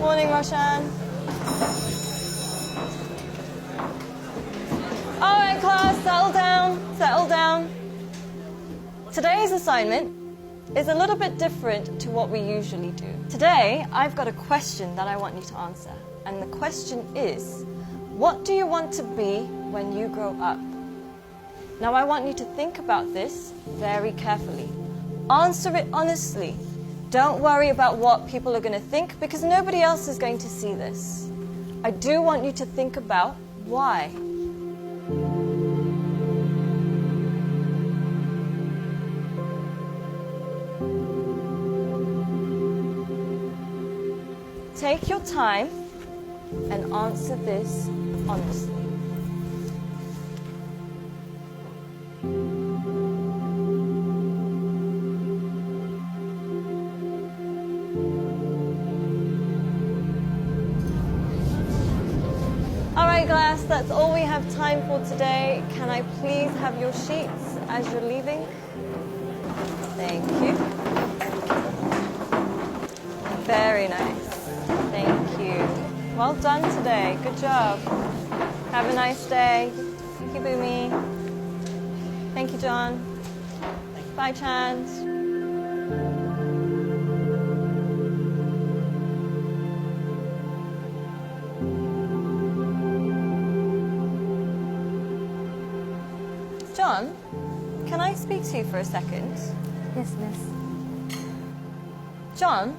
Morning, Roshan. All right, class, settle down, settle down. Today's assignment is a little bit different to what we usually do. Today, I've got a question that I want you to answer. And the question is, what do you want to be when you grow up? Now, I want you to think about this very carefully. Answer it honestly. Don't worry about what people are going to think, because nobody else is going to see this. I do want you to think about why. Take your time and answer this honestly. All right, class, that's all we have time for today. Can I please have your sheets as you're leaving? Thank you. Very nice. Thank you. Well done today. Good job. Have a nice day. Thank you, Boomy. Thank you, John. Bye, Chand. John, can I speak to you for a second? Yes, miss. John,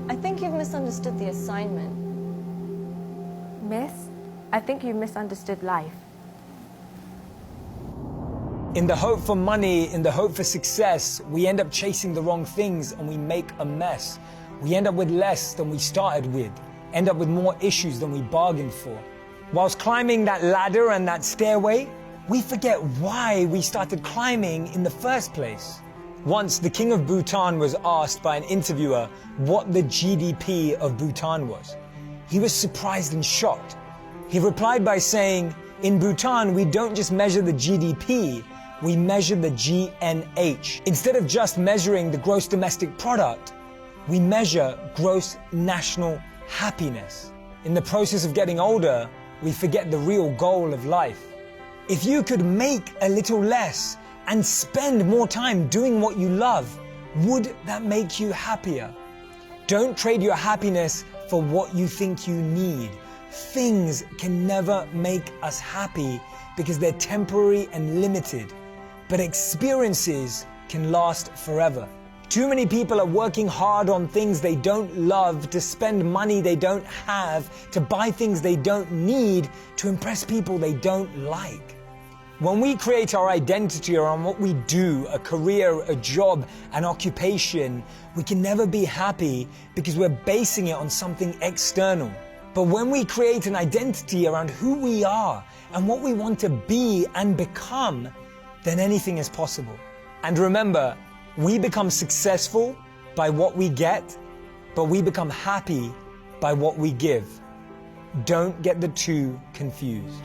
I think you've misunderstood the assignment. Miss, I think you misunderstood life. In the hope for money, in the hope for success, we end up chasing the wrong things and we make a mess. We end up with less than we started with, end up with more issues than we bargained for. Whilst climbing that ladder and that stairway, we forget why we started climbing in the first place. Once, the king of Bhutan was asked by an interviewer what the GDP of Bhutan was. He was surprised and shocked. He replied by saying, in Bhutan, we don't just measure the GDP, we measure the GNH. Instead of just measuring the gross domestic product, we measure gross national happiness. In the process of getting older, we forget the real goal of life. If you could make a little less and spend more time doing what you love, would that make you happier? Don't trade your happiness for what you think you need. Things can never make us happy because they're temporary and limited, but experiences can last forever. Too many people are working hard on things they don't love, to spend money they don't have, to buy things they don't need, to impress people they don't like. When we create our identity around what we do, a career, a job, an occupation, we can never be happy because we're basing it on something external. But when we create an identity around who we are and what we want to be and become, then anything is possible. And remember, we become successful by what we get, but we become happy by what we give. Don't get the two confused.